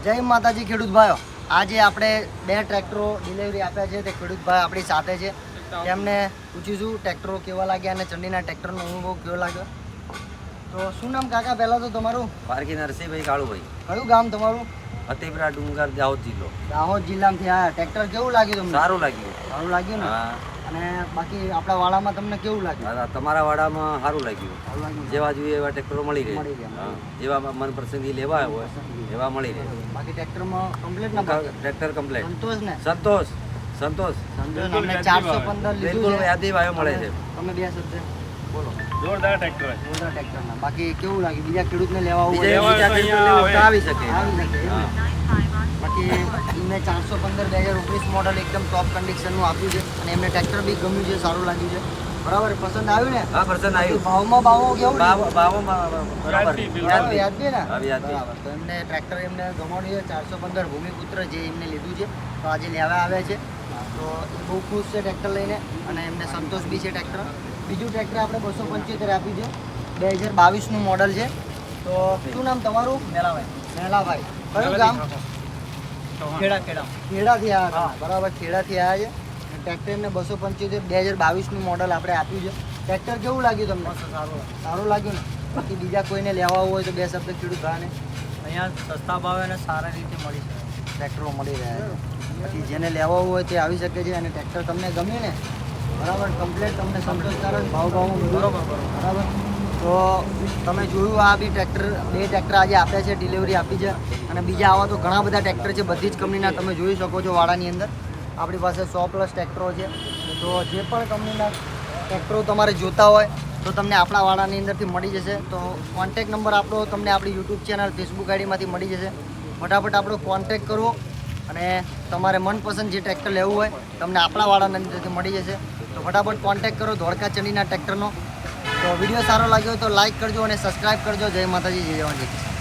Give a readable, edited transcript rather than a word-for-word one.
જય માતાજી ખેડૂત ભાઈઓ, આજે આપણે 2 ટ્રેક્ટરો ડિલિવરી આપ્યા છે. તે ખેડૂત ભાઈ આપણી સાથે છે. તેમને પૂછીશું ટ્રેક્ટરો કેવા લાગ્યા અને ચંડીના ટ્રેક્ટરનો અનુભવ કેવો લાગ્યો. તો શું નામ કાકા પહેલાં તો તમારું? પારકી નરસિંહભાઈ કાળુભાઈ. કયું ગામ તમારું? ફતેપુરા ડુંગર, દાહોદ જિલ્લો. દાહોદ જિલ્લામાંથી આવ્યા. ટ્રેક્ટર કેવું લાગ્યું તમને? સારું લાગ્યું. સારું લાગ્યું ને? હા. અને બાકી આપણા વાડામાં તમને કેવું લાગ્યું? તમારા વાડામાં સારું લાગ્યું. સારું લાગ્યું. જેવા જોઈએ એવા ટ્રેક્ટરો મળી રહે. મળી રહે. હા. જેવા મનપસંદી લેવા હોય એવા મળી રહે. બાકી ટ્રેક્ટરમાં કમ્પ્લીટ ના બાકી? Tractor complete. સંતોષ ને? સંતોષ. સંતોષ. અમને 415 લીધું બિલકુલ છે. યાદી વાયો મળે છે. તમે બે શબ્દ બોલો. જોરદાર ટ્રેક્ટર જોરદાર ટ્રેક્ટરના. બાકી કેવું લાગ્યું? બીજા ખેડૂતને લેવા આવું બીજા હોય ટ્રેક્ટર લેવું તો આવી શકે. આવી શકે એમ ને? બાકી એમને 415 2019 મોડલ એકદમ ટોપ કન્ડિશનનું આપ્યું છે અને એમને ટ્રેક્ટર બી ગમ્યું છે, સારું લાગ્યું છે. બરાબર, પસંદ આવ્યું ને? હા, પસંદ આવ્યું. ભાવમાં કેવું? ભાવમાં બરાબર. વ્યાજબી ને? હા, વ્યાજબી. બરાબર. તો એમને ટ્રેક્ટર એમને ગમાડ્યું છે 415 ભૂમિપુત્ર જે એમને લીધું છે. તો આજે લેવા આવ્યા છે. તો એ બહુ ખુશ છે ટ્રેક્ટર લઈને અને એમને સંતોષ બી છે ટ્રેક્ટર. બીજું ટ્રેક્ટર આપણે 275 આપ્યું છે, 2022નું મોડલ છે. તો શું નામ તમારું? મેલાભાઈ. કયું ગામ? ખેડાથી આવ્યા હતા. બરાબર, ખેડાથી આવ્યા છે. ટ્રેક્ટર એમને 275 2022નું મોડલ આપણે આપ્યું છે. ટ્રેક્ટર કેવું લાગ્યું તમને? સારું લાગ્યું ને? બાકી બીજા કોઈને લેવા હોય તો બે શબ્દ ખેડૂત ભાઈને. અહીંયા સસ્તા ભાવે અને સારા રીતે મળી શકે. ટ્રેક્ટરો મળી રહ્યા છે. બાકી જેને લેવા હોય તે આવી શકે છે અને ટ્રેક્ટર તમને ગમે ને? બરાબર, કમ્પ્લેટ તમને સંતોષકારક ભાવમાં મળ્યું. બરાબર. તો તમે જોયું આ બી ટ્રેક્ટર, 2 ટ્રેક્ટર આજે આપ્યા છે, ડિલિવરી આપી છે. અને બીજા આવા તો ઘણા બધા ટ્રેક્ટર છે, બધી જ કંપનીના તમે જોઈ શકો છો. વાડાની અંદર આપણી પાસે 100+ ટ્રેક્ટરો છે. તો જે પણ કંપનીના ટ્રેક્ટરો તમારે જોતા હોય તો તમને આપણા વાડાની અંદરથી મળી જશે. તો કોન્ટેક નંબર આપણો તમને આપણી યુટ્યુબ ચેનલ, ફેસબુક આઈડીમાંથી મળી જશે. ફટાફટ આપણો કોન્ટેક કરો અને તમારે મનપસંદ જે ટ્રેક્ટર લેવું હોય તમને આપણા વાડાની અંદરથી મળી જશે. તો ફટાફટ કોન્ટેક કરો ધોળકા ચંડીના ટ્રેક્ટરનો. તો વિડીયો સારો લાગ્યો હોય તો લાઈક કરજો અને સબસ્ક્રાઈબ કરજો. જય માતાજી, જય જવાન, જય કિસાન.